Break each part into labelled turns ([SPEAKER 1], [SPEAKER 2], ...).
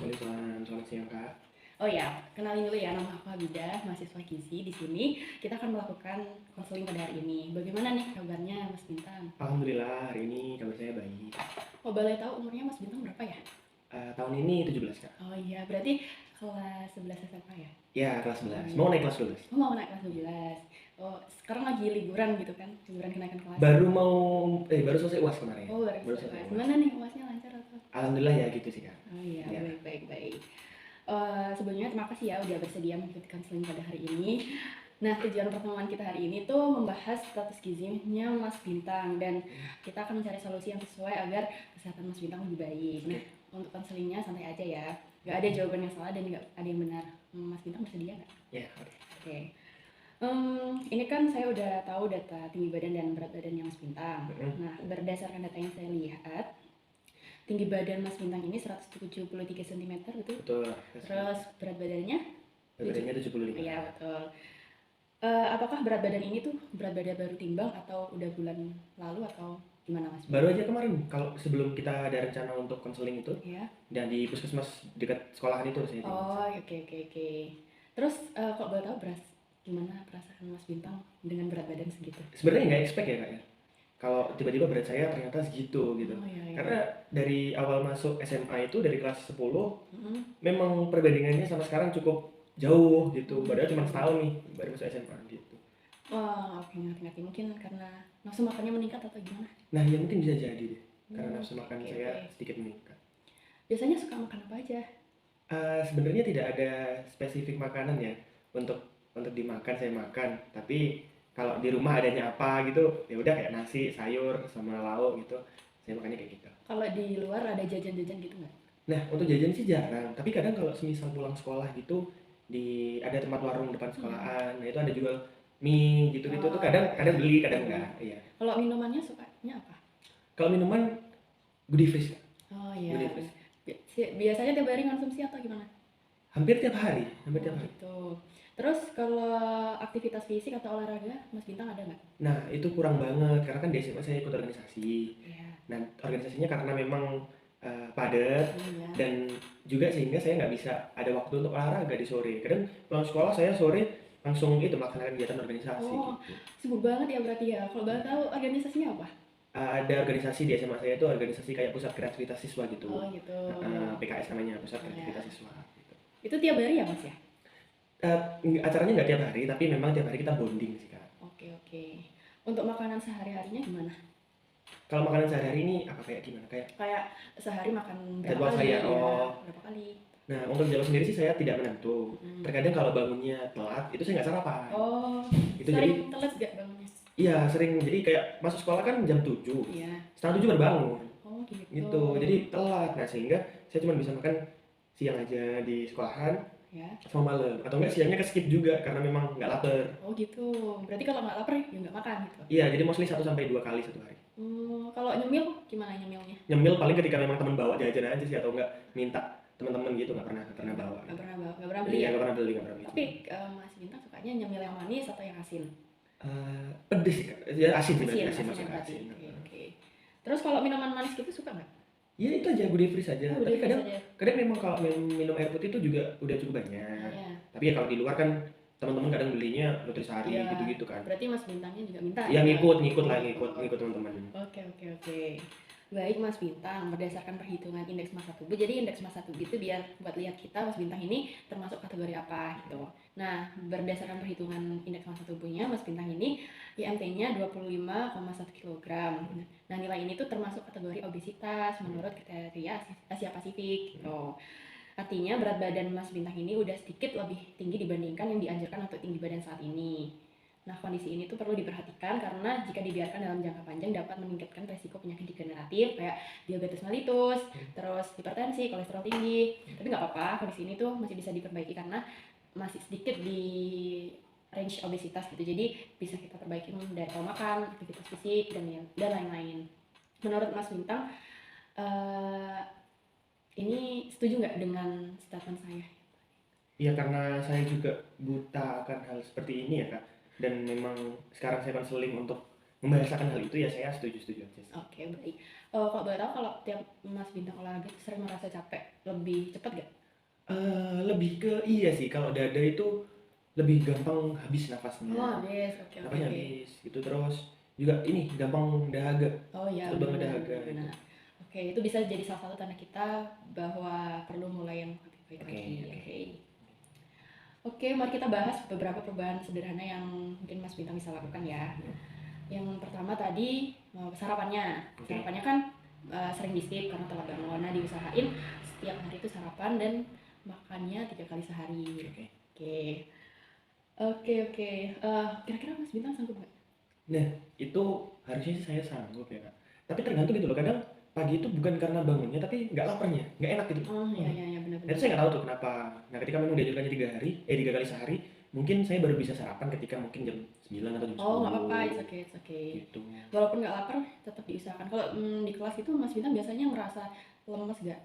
[SPEAKER 1] Waalaikumsalam, selamat siang Kak.
[SPEAKER 2] Oh ya, kenalin dulu ya, nama aku Abidah, mahasiswa gizi. Di sini kita akan melakukan konseling pada hari ini. Bagaimana nih kabarnya Mas Bintang?
[SPEAKER 1] Alhamdulillah hari ini kabar saya baik.
[SPEAKER 2] Oh, boleh tahu umurnya Mas Bintang berapa ya?
[SPEAKER 1] Tahun ini 17 Kak.
[SPEAKER 2] Oh iya, berarti kelas 11 SMA ya?
[SPEAKER 1] Ya kelas 11,
[SPEAKER 2] iya.
[SPEAKER 1] mau naik kelas 12.
[SPEAKER 2] Oh, mau naik kelas 12. Oh, sekarang lagi liburan gitu kan? Liburan kenaikan kelas.
[SPEAKER 1] Baru selesai UAS kemarin.
[SPEAKER 2] Oh, baru selesai. Gimana nih UASnya, lancar atau?
[SPEAKER 1] Alhamdulillah ya gitu sih Kak.
[SPEAKER 2] Oh iya,
[SPEAKER 1] Ya.
[SPEAKER 2] baik. Sebelumnya terima kasih ya udah bersedia mengikuti konseling pada hari ini. Nah, tujuan pertemuan kita hari ini tuh membahas status gizinya Mas Bintang dan kita akan mencari solusi yang sesuai agar kesehatan Mas Bintang lebih baik. Nah, untuk konselingnya santai aja ya, nggak ada jawaban yang salah dan nggak ada yang benar. Mas Bintang bersedia nggak?
[SPEAKER 1] Ya, oke.
[SPEAKER 2] Oke. Ini kan saya udah tahu data tinggi badan dan berat badannya Mas Bintang. Nah, berdasarkan data yang saya lihat, tinggi badan Mas Bintang ini 173 cm, betul?
[SPEAKER 1] Betul.
[SPEAKER 2] Terus berat badannya?
[SPEAKER 1] Berat badannya 75.
[SPEAKER 2] Iya, betul. Apakah berat badan ini tuh berat badan baru timbang atau udah bulan lalu atau gimana Mas?
[SPEAKER 1] Baru aja kemarin, kalau sebelum kita ada rencana untuk konseling itu,
[SPEAKER 2] ya.
[SPEAKER 1] Dan di puskesmas dekat sekolahan itu saya.
[SPEAKER 2] Oh, oke. Terus kok boleh tahu gimana perasaan Mas Bintang dengan berat badan segitu?
[SPEAKER 1] Sebenarnya nggak expect ya Kak ya. Kalau tiba-tiba berat saya ternyata segitu gitu.
[SPEAKER 2] Oh, iya.
[SPEAKER 1] Karena dari awal masuk SMA itu dari kelas 10 memang perbandingannya sama sekarang cukup jauh gitu. Padahal cuma setahun nih baru masuk SMA gitu.
[SPEAKER 2] Wah, oke, ngerti. Mungkin karena nafsu makannya meningkat atau gimana?
[SPEAKER 1] Nah, ya mungkin bisa jadi deh. Karena nafsu makan saya sedikit meningkat.
[SPEAKER 2] Biasanya suka makan apa aja?
[SPEAKER 1] Sebenarnya tidak ada spesifik makanan ya untuk dimakan saya makan. Tapi kalau di rumah adanya apa gitu, ya udah kayak nasi, sayur sama lauk gitu. Saya makannya kayak gitu.
[SPEAKER 2] Kalau di luar ada jajan-jajan gitu nggak?
[SPEAKER 1] Nah, untuk jajan sih jarang. Tapi kadang kalau semisal pulang sekolah gitu, ada tempat warung depan sekolahan. Nah, itu ada jual mie gitu-gitu tuh kadang beli, kadang enggak. Iya.
[SPEAKER 2] Kalau minumannya sukanya apa?
[SPEAKER 1] Kalau minuman Goody Freeze.
[SPEAKER 2] Oh iya.
[SPEAKER 1] Goody Freeze.
[SPEAKER 2] Biasanya tiap hari konsumsi atau gimana?
[SPEAKER 1] Hampir tiap hari.
[SPEAKER 2] Gitu. Terus kalau aktivitas fisik atau olahraga, Mas Bintang ada nggak?
[SPEAKER 1] Nah, itu kurang banget karena kan di SMA saya ikut organisasi.
[SPEAKER 2] Iya.
[SPEAKER 1] Nah, organisasinya karena memang padat dan juga sehingga saya nggak bisa ada waktu untuk olahraga di sore. Kadang pulang sekolah saya sore langsung itu melaksanakan kegiatan organisasi.
[SPEAKER 2] Oh, sibuk banget ya berarti ya. Kalau boleh tahu organisasinya apa?
[SPEAKER 1] Ada organisasi di SMA saya itu organisasi kayak pusat kreativitas siswa gitu.
[SPEAKER 2] Oh gitu.
[SPEAKER 1] PKS namanya, pusat kreativitas siswa. Gitu.
[SPEAKER 2] Itu tiap hari ya Mas ya?
[SPEAKER 1] Acaranya nggak tiap hari, tapi memang tiap hari kita bonding sih Kak.
[SPEAKER 2] Oke. Untuk makanan sehari-harinya gimana?
[SPEAKER 1] Kalau makanan sehari-hari ini apa kayak gimana? Kayak
[SPEAKER 2] sehari makan berapa
[SPEAKER 1] jadwal
[SPEAKER 2] kali?
[SPEAKER 1] saya,
[SPEAKER 2] berapa kali?
[SPEAKER 1] Nah, untuk jadwal sendiri sih saya tidak menentu. Terkadang kalau bangunnya telat, itu saya nggak sarapan.
[SPEAKER 2] Oh,
[SPEAKER 1] itu
[SPEAKER 2] sering telat gak bangunnya?
[SPEAKER 1] Iya, sering. Jadi kayak masuk sekolah kan jam 7.
[SPEAKER 2] Iya.
[SPEAKER 1] Setengah 7 baru bangun.
[SPEAKER 2] Oh, gitu.
[SPEAKER 1] Gitu, jadi telat. Nah, sehingga saya cuma bisa makan siang aja di sekolahan.
[SPEAKER 2] Ya.
[SPEAKER 1] Sama malam. Atau enggak siangnya ke-skip juga karena memang nggak lapar.
[SPEAKER 2] Oh gitu. Berarti kalau nggak lapar ya nggak makan gitu?
[SPEAKER 1] Iya, jadi mostly 1-2 kali satu hari.
[SPEAKER 2] Kalau nyemil gimana nyemilnya?
[SPEAKER 1] Nyemil paling ketika memang teman bawa jajan aja sih, atau enggak minta teman-teman gitu, nggak pernah bawa.
[SPEAKER 2] Nggak pernah beli.
[SPEAKER 1] Iya, nggak pernah beli.
[SPEAKER 2] Tapi Mas Bintang sukanya nyemil yang manis atau yang asin?
[SPEAKER 1] Pedes sih, ya asin sih.
[SPEAKER 2] Asin. Oke. Terus kalau minuman manis gitu suka nggak?
[SPEAKER 1] Ya itu aja, Goody Freeze aja. Tapi kadang memang kalau minum air putih itu juga udah cukup banyak. Tapi ya kalau di luar kan teman-teman kadang belinya Nutrisari gitu-gitu kan.
[SPEAKER 2] Berarti Mas Bintangnya juga minta?
[SPEAKER 1] Ya ngikut teman-teman.
[SPEAKER 2] Oke. Baik Mas Bintang, berdasarkan perhitungan indeks massa tubuh. Jadi indeks massa tubuh itu biar buat lihat kita Mas Bintang ini termasuk kategori apa gitu. Nah, berdasarkan perhitungan indeks massa tubuhnya Mas Bintang ini IMT-nya 25,1 kg. Nah, nilai ini tuh termasuk kategori obesitas menurut kriteria Asia Pasifik gitu. Artinya berat badan Mas Bintang ini udah sedikit lebih tinggi dibandingkan yang dianjurkan untuk tinggi badan saat ini. Nah, kondisi ini tuh perlu diperhatikan karena jika dibiarkan dalam jangka panjang dapat meningkatkan resiko penyakit degeneratif kayak diabetes mellitus, terus hipertensi, kolesterol tinggi. Tapi nggak apa-apa, kondisi ini tuh masih bisa diperbaiki karena masih sedikit di range obesitas gitu. Jadi bisa kita perbaiki dari pola makan, aktivitas fisik, dan lain-lain. Menurut Mas Bintang, ini setuju nggak dengan statement saya?
[SPEAKER 1] Iya, karena saya juga buta akan hal seperti ini ya Kak. Dan memang sekarang saya konseling untuk membahasakan hal itu ya saya setuju-setuju aja sih.
[SPEAKER 2] Oke, baik. Kalau boleh tahu kalau tiap Mas Bintang olahraga sering merasa capek, lebih cepat gak?
[SPEAKER 1] Lebih ke iya sih, kalau dada itu lebih gampang habis nafasnya,
[SPEAKER 2] Oh, habis. Oke, oke,
[SPEAKER 1] nafasnya
[SPEAKER 2] oke.
[SPEAKER 1] habis gitu. Terus juga ini gampang dahaga,
[SPEAKER 2] Oh iya,
[SPEAKER 1] cepet banget
[SPEAKER 2] benar-benar,
[SPEAKER 1] dahaga gitu.
[SPEAKER 2] benar-benar. Oke, itu bisa jadi salah satu tanda kita bahwa perlu mulai yang lebih baik
[SPEAKER 1] Oke,
[SPEAKER 2] lagi.
[SPEAKER 1] oke.
[SPEAKER 2] Oke. Oke, mari kita bahas beberapa perubahan sederhana yang mungkin Mas Bintang bisa lakukan ya. Yang pertama tadi sarapannya.
[SPEAKER 1] Oke.
[SPEAKER 2] Sarapannya kan sering di-skip karena telat bangun. Nah, diusahain setiap hari itu sarapan dan makannya 3 kali sehari.
[SPEAKER 1] Oke.
[SPEAKER 2] Oke. Oke, oke. Kira-kira Mas Bintang sanggup nggak?
[SPEAKER 1] Nah, itu harusnya sih saya sanggup ya, Kak. Tapi tergantung gitu loh, kadang pagi itu bukan karena bangunnya, tapi nggak laparnya, nggak enak gitu.
[SPEAKER 2] Oh, iya, iya, iya,
[SPEAKER 1] Itu
[SPEAKER 2] benar-benar.
[SPEAKER 1] saya nggak tahu tuh kenapa. Nah, ketika memang diajarkannya 3 kali sehari, mungkin saya baru bisa sarapan ketika mungkin jam 9 atau jam
[SPEAKER 2] Oh, nggak
[SPEAKER 1] 10
[SPEAKER 2] apa-apa, it's okay, it's okay.
[SPEAKER 1] gitu.
[SPEAKER 2] Walaupun nggak lapar, tetap diusahakan. Kalau di kelas itu Mas Bintang biasanya merasa lemes nggak?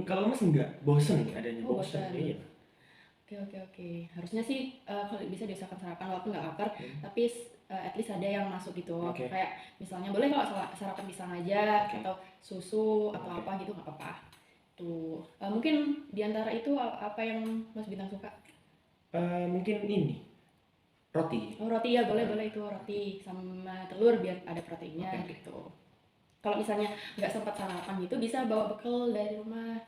[SPEAKER 1] Kalau lemes enggak, bosen adanya,
[SPEAKER 2] Oh,
[SPEAKER 1] bosen.
[SPEAKER 2] bosan.
[SPEAKER 1] Iya.
[SPEAKER 2] Oke, oke, oke. Harusnya sih kalau bisa diusahakan sarapan walaupun nggak lapar, tapi at least ada yang masuk gitu.
[SPEAKER 1] Oke.
[SPEAKER 2] Kayak misalnya boleh kalau sarapan pisang aja
[SPEAKER 1] Oke.
[SPEAKER 2] atau susu atau apa gitu nggak apa-apa. Tuh. Mungkin diantara itu apa yang Mas Bintang suka?
[SPEAKER 1] Mungkin ini, roti.
[SPEAKER 2] Oh, roti ya, boleh boleh itu roti sama telur biar ada proteinnya
[SPEAKER 1] Oke.
[SPEAKER 2] gitu. Kalau misalnya nggak sempat sarapan gitu bisa bawa bekal dari rumah.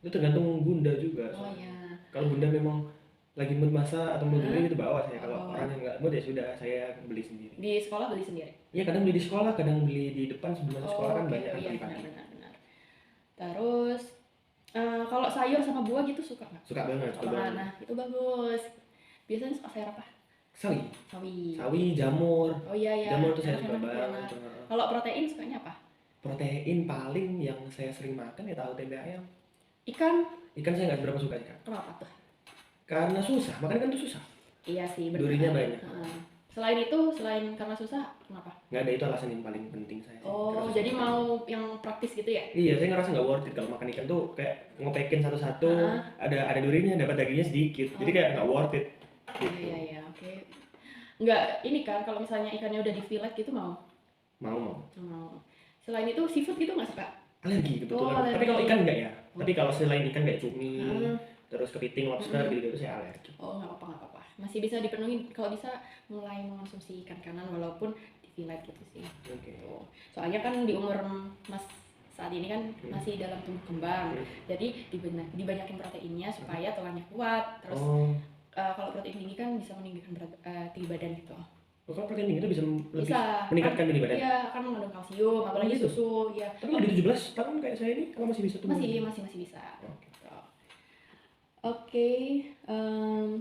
[SPEAKER 1] Itu tergantung bunda juga.
[SPEAKER 2] Oh
[SPEAKER 1] soalnya.
[SPEAKER 2] ya.
[SPEAKER 1] Kalau bunda memang lagi mood masak atau mood beli itu bawa saya. Kalau
[SPEAKER 2] Oh.
[SPEAKER 1] orang yang nggak mood ya sudah saya beli sendiri.
[SPEAKER 2] Di sekolah beli sendiri.
[SPEAKER 1] Iya, kadang beli di sekolah, kadang beli di depan sebelum masuk sekolah kan
[SPEAKER 2] oke.
[SPEAKER 1] banyak
[SPEAKER 2] Oh
[SPEAKER 1] kan
[SPEAKER 2] iya,
[SPEAKER 1] pagi-pagi.
[SPEAKER 2] benar. Terus kalau sayur sama buah gitu suka nggak?
[SPEAKER 1] Suka banget, suka
[SPEAKER 2] Apa?
[SPEAKER 1] banget.
[SPEAKER 2] Nah, itu bagus. Biasanya suka sayur apa?
[SPEAKER 1] Sawi,
[SPEAKER 2] Sawi.
[SPEAKER 1] jamur.
[SPEAKER 2] Oh iya ya.
[SPEAKER 1] Jamur tuh saya suka
[SPEAKER 2] Enak-enak,
[SPEAKER 1] banget.
[SPEAKER 2] enak. Kalau protein sukanya apa?
[SPEAKER 1] Protein paling yang saya sering makan ya tahu tempe ayam.
[SPEAKER 2] Ikan?
[SPEAKER 1] Ikan saya nggak seberapa suka ikan.
[SPEAKER 2] Kenapa tuh?
[SPEAKER 1] Karena susah, makan ikan tuh susah.
[SPEAKER 2] Iya sih, benar.
[SPEAKER 1] Durinya banyak.
[SPEAKER 2] Selain itu, selain karena susah, kenapa?
[SPEAKER 1] Nggak ada, itu alasan yang paling penting saya sih.
[SPEAKER 2] Oh,
[SPEAKER 1] Karena susah.
[SPEAKER 2] jadi mau yang praktis gitu ya?
[SPEAKER 1] Iya, saya ngerasa nggak worth it kalau makan ikan tuh kayak ngopekin satu-satu, ada durinya, dapat dagingnya sedikit. Jadi kayak nggak worth it. Gitu.
[SPEAKER 2] Iya, oke. Nggak, ini kan kalau misalnya ikannya udah di fillet gitu mau?
[SPEAKER 1] Mau.
[SPEAKER 2] Selain itu seafood gitu nggak suka?
[SPEAKER 1] Alergi kebetulan.
[SPEAKER 2] alergi.
[SPEAKER 1] Tapi kalau ikan enggak ya. Tapi kalau selain ikan kayak cumi, terus kepiting, lobster gitu saya alergi.
[SPEAKER 2] Oh, nggak apa-apa. Masih bisa dipenuhi kalau bisa mulai mengonsumsi ikan kanan walaupun di fillet gitu sih.
[SPEAKER 1] Oke.
[SPEAKER 2] Soalnya kan di umur Mas saat ini kan masih dalam tumbuh kembang. Jadi dibanyakin proteinnya supaya tulangnya kuat. Terus kalau protein tinggi kan bisa meninggikan berat tinggi badan gitu.
[SPEAKER 1] Kalau protein tinggi itu bisa lebih
[SPEAKER 2] Bisa
[SPEAKER 1] meningkatkan tinggi badan.
[SPEAKER 2] Iya, kan mengandung kalsium, apalagi
[SPEAKER 1] gitu?
[SPEAKER 2] susu ya.
[SPEAKER 1] Tapi kalau di 17 tahun kayak saya ini, kalau masih bisa tumbuh.
[SPEAKER 2] Masih bisa.
[SPEAKER 1] Oke.
[SPEAKER 2] Oke,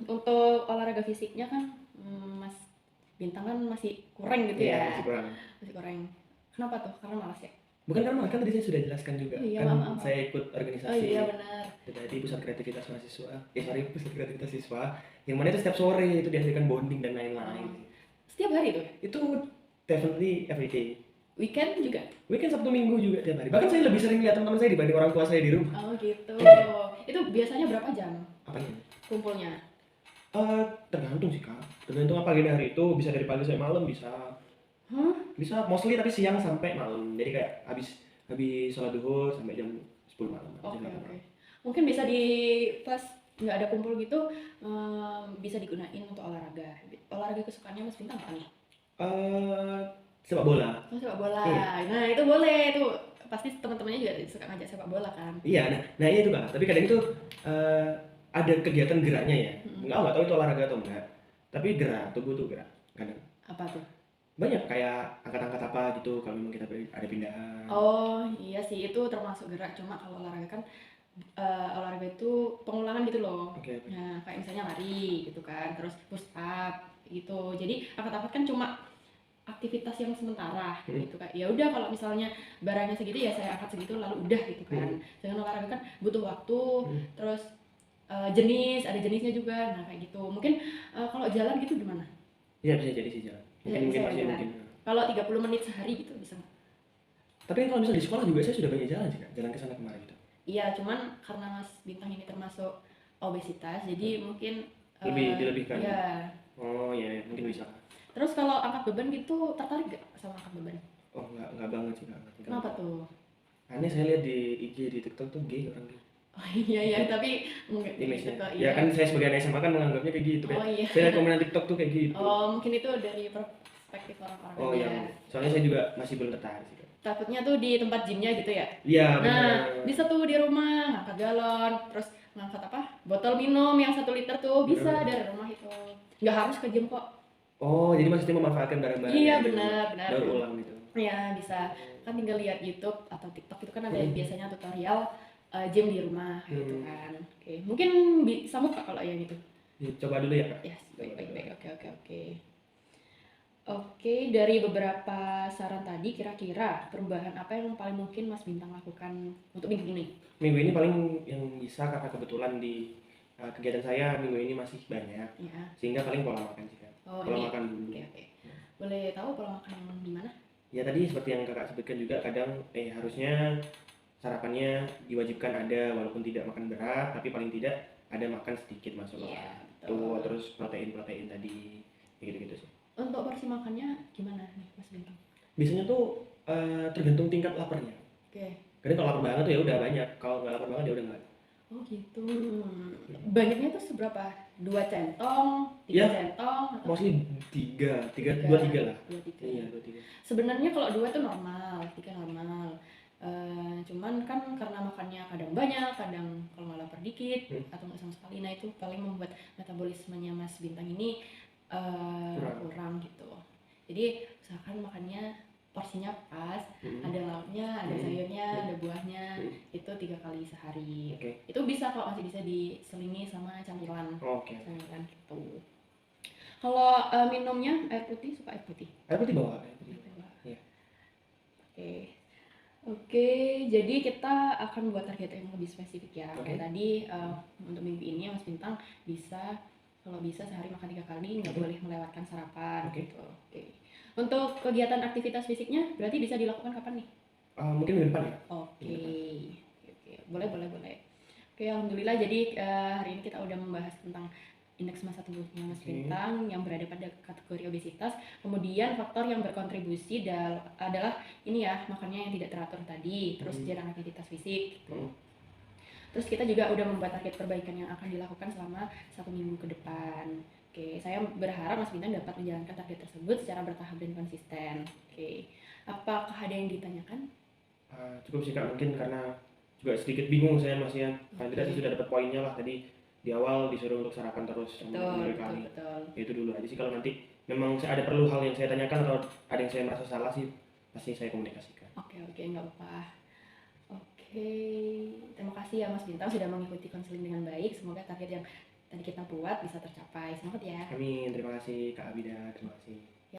[SPEAKER 2] untuk olahraga fisiknya kan Mas Bintang kan masih kurang gitu
[SPEAKER 1] Iya,
[SPEAKER 2] ya.
[SPEAKER 1] masih kurang.
[SPEAKER 2] Kenapa tuh? Karena malas ya?
[SPEAKER 1] Bukan karena kan tadi saya sudah jelaskan juga.
[SPEAKER 2] Oh iya,
[SPEAKER 1] kan
[SPEAKER 2] maaf.
[SPEAKER 1] saya ikut organisasi.
[SPEAKER 2] Oh iya, benar.
[SPEAKER 1] Jadi pusat kreativitas mahasiswa. Pusat kreativitas siswa. Yang mana itu setiap sore itu dihasilkan bonding dan lain-lain.
[SPEAKER 2] Setiap hari tuh?
[SPEAKER 1] Itu definitely every day.
[SPEAKER 2] Weekend juga?
[SPEAKER 1] Weekend, Sabtu, Minggu juga tiap hari. Bahkan saya lebih sering lihat teman-teman saya dibanding orang tua saya di rumah.
[SPEAKER 2] Oh gitu. Itu biasanya berapa jam
[SPEAKER 1] Apanya?
[SPEAKER 2] kumpulnya?
[SPEAKER 1] Tergantung sih, Kak. Tergantung apa agenda hari itu, bisa dari pagi sampai malam, bisa. Bisa mostly tapi siang sampai malam. Jadi kayak habis sholat duhur sampai jam 10 malam.
[SPEAKER 2] Oke. Mungkin bisa di pas nggak ada kumpul gitu bisa digunain untuk olahraga. Olahraga kesukaannya Mas Bintang apa nih?
[SPEAKER 1] Sepak bola.
[SPEAKER 2] Oh, sepak bola.
[SPEAKER 1] Iya.
[SPEAKER 2] Nah, itu boleh tuh. Pasti teman-temannya juga suka ngajak sepak bola kan?
[SPEAKER 1] Iya, nah iya itu, Kak. Tapi kadang itu ada kegiatan geraknya ya. Nggak tahu itu olahraga atau enggak. Tapi gerak, tubuh tuh gerak. Kadang.
[SPEAKER 2] Apa tuh?
[SPEAKER 1] Banyak kayak angkat-angkat apa gitu kalau memang kita ada pindahan.
[SPEAKER 2] Oh iya sih, itu termasuk gerak. Cuma kalau olahraga kan olahraga itu pengulangan gitu loh.
[SPEAKER 1] Oke.
[SPEAKER 2] Nah, kayak misalnya lari gitu kan, terus push up gitu. Jadi angkat-angkat kan cuma aktivitas yang sementara gitu kan. Ya udah kalau misalnya barangnya segitu ya saya angkat segitu lalu udah gitu kan. Jangan olahraga kan butuh waktu, terus ada jenisnya juga. Nah, kayak gitu. Mungkin kalau jalan gitu gimana?
[SPEAKER 1] Iya, bisa jadi sih jalan. Mungkin masih mungkin.
[SPEAKER 2] Kalau 30 menit sehari gitu bisa nggak?
[SPEAKER 1] Tapi kalau misalnya di sekolah juga saya sudah banyak jalan sih, Kak. Jalan ke sana kemari gitu.
[SPEAKER 2] Iya, cuman karena Mas Bintang ini termasuk obesitas, jadi mungkin
[SPEAKER 1] Lebih dilebihkan.
[SPEAKER 2] Iya.
[SPEAKER 1] Oh iya, mungkin bisa.
[SPEAKER 2] Terus kalau angkat beban gitu tertarik gak sama angkat beban?
[SPEAKER 1] Oh nggak banget sih, nggak ngerti
[SPEAKER 2] Kenapa
[SPEAKER 1] kenapa.
[SPEAKER 2] tuh?
[SPEAKER 1] Aneh, saya lihat di IG, di TikTok tuh gay orang gay.
[SPEAKER 2] Oh iya ya,
[SPEAKER 1] Itu
[SPEAKER 2] tapi enggak kayak gitu
[SPEAKER 1] image-nya.
[SPEAKER 2] kok,
[SPEAKER 1] Ya
[SPEAKER 2] iya.
[SPEAKER 1] kan saya sebagai anak SMA kan menganggapnya kayak gitu,
[SPEAKER 2] Oh
[SPEAKER 1] kayak
[SPEAKER 2] iya.
[SPEAKER 1] saya lihat komenan TikTok tuh kayak gitu.
[SPEAKER 2] Oh mungkin itu dari perspektif orang-orang
[SPEAKER 1] Oh
[SPEAKER 2] aja.
[SPEAKER 1] yang soalnya saya juga masih belum tertarik sih, Kak.
[SPEAKER 2] Takutnya tuh di tempat gymnya gitu ya.
[SPEAKER 1] Iya
[SPEAKER 2] Nah,
[SPEAKER 1] benar.
[SPEAKER 2] bisa tuh di rumah ngangkat galon, terus ngangkat apa? Botol minum yang 1 liter tuh bisa
[SPEAKER 1] Heeh.
[SPEAKER 2] dari rumah itu. Nggak harus ke gym kok.
[SPEAKER 1] Oh, jadi maksudnya memanfaatkan barang-barang
[SPEAKER 2] Iya
[SPEAKER 1] yang ada di rumah,
[SPEAKER 2] benar benar.
[SPEAKER 1] daur ulang gitu.
[SPEAKER 2] Ya bisa. Kan tinggal lihat YouTube atau TikTok itu kan ada
[SPEAKER 1] Hmm.
[SPEAKER 2] biasanya tutorial gym di rumah gitu
[SPEAKER 1] Hmm.
[SPEAKER 2] kan. Oke, mungkin bisa buka kalau yang itu.
[SPEAKER 1] Ya, coba dulu ya, Kak.
[SPEAKER 2] Ya,
[SPEAKER 1] Coba
[SPEAKER 2] baik baik
[SPEAKER 1] dulu.
[SPEAKER 2] baik. Oke oke oke. Oke, dari beberapa saran tadi kira-kira perubahan apa yang paling mungkin Mas Bintang lakukan untuk minggu ini?
[SPEAKER 1] Minggu ini paling yang bisa, karena kebetulan di kegiatan saya minggu ini masih banyak,
[SPEAKER 2] Ya.
[SPEAKER 1] sehingga paling pola makan sih, Kak.
[SPEAKER 2] Oh,
[SPEAKER 1] Pola
[SPEAKER 2] ini.
[SPEAKER 1] makan dulu.
[SPEAKER 2] Oke oke. Boleh tahu pola makan yang di mana?
[SPEAKER 1] Ya tadi seperti yang Kakak sebutkan juga, kadang harusnya sarapannya diwajibkan ada, walaupun tidak makan berat, tapi paling tidak ada makan sedikit masuk
[SPEAKER 2] Iya,
[SPEAKER 1] tuh,
[SPEAKER 2] betul.
[SPEAKER 1] terus protein tadi, kayak gitu-gitu sih.
[SPEAKER 2] Untuk porsi makannya gimana nih Mas Bintang?
[SPEAKER 1] Biasanya tuh tergantung tingkat laparnya.
[SPEAKER 2] Oke.
[SPEAKER 1] Kadang kalau lapar banget tuh ya udah banyak, kalau nggak lapar banget ya udah nggak.
[SPEAKER 2] Oh gitu. Banyaknya tuh seberapa? 2 centong, 3
[SPEAKER 1] Ya,
[SPEAKER 2] centong atau
[SPEAKER 1] mostly tiga,
[SPEAKER 2] tiga?
[SPEAKER 1] dua tiga lah.
[SPEAKER 2] Dua tiga.
[SPEAKER 1] Iya, 2-3.
[SPEAKER 2] Sebenarnya kalau 2 tuh normal, 3 normal. Cuman kan karena makannya kadang banyak, kadang kalau nggak lapar dikit atau nggak sama sekali, nah itu paling membuat metabolismenya Mas Bintang ini kurang gitu. Jadi usahakan makannya porsinya pas, ada lauknya, ada sayurnya, ada buahnya, itu 3 kali sehari.
[SPEAKER 1] Oke.
[SPEAKER 2] Itu bisa kok, masih bisa diselingi sama camilan.
[SPEAKER 1] Oke.
[SPEAKER 2] Camilan gitu. Kalau minumnya air putih, suka air putih?
[SPEAKER 1] Air putih bawa, air putih. Iya.
[SPEAKER 2] Oke. Oke, jadi kita akan buat target yang lebih spesifik ya.
[SPEAKER 1] Oke.
[SPEAKER 2] Kayak tadi untuk minggu ini Mas Bintang bisa, kalau bisa sehari makan 3 kali, nggak boleh melewatkan sarapan.
[SPEAKER 1] Oke.
[SPEAKER 2] Gitu. Oke. Untuk kegiatan aktivitas fisiknya berarti bisa dilakukan kapan nih?
[SPEAKER 1] Mungkin minggu depan ya.
[SPEAKER 2] Oke. Oke. Boleh. Oke, alhamdulillah. Jadi hari ini kita udah membahas tentang indeks massa tubuhnya Mas Bintang yang berada pada kategori obesitas. Kemudian faktor yang berkontribusi adalah ini ya, makannya yang tidak teratur tadi, terus jarang aktivitas fisik gitu. Terus kita juga udah membuat target perbaikan yang akan dilakukan selama 1 minggu ke depan. Oke, saya berharap Mas Bintang dapat menjalankan target tersebut secara bertahap dan konsisten. Oke, apakah ada yang ditanyakan?
[SPEAKER 1] Cukup sih, Kak, mungkin karena juga sedikit bingung saya Mas ya. Paling tidak saya sudah dapat poinnya lah tadi. Di awal disuruh untuk sarapan terus
[SPEAKER 2] Betul.
[SPEAKER 1] Itu dulu aja sih. Kalau nanti memang ada perlu hal yang saya tanyakan atau ada yang saya merasa salah sih, pasti saya komunikasikan.
[SPEAKER 2] Oke, nggak apa-apa. Oke, terima kasih ya Mas Bintang sudah mengikuti konseling dengan baik. Semoga target yang tadi kita buat bisa tercapai. Semangat ya.
[SPEAKER 1] Amin. Terima kasih Kak Abida. Terima kasih.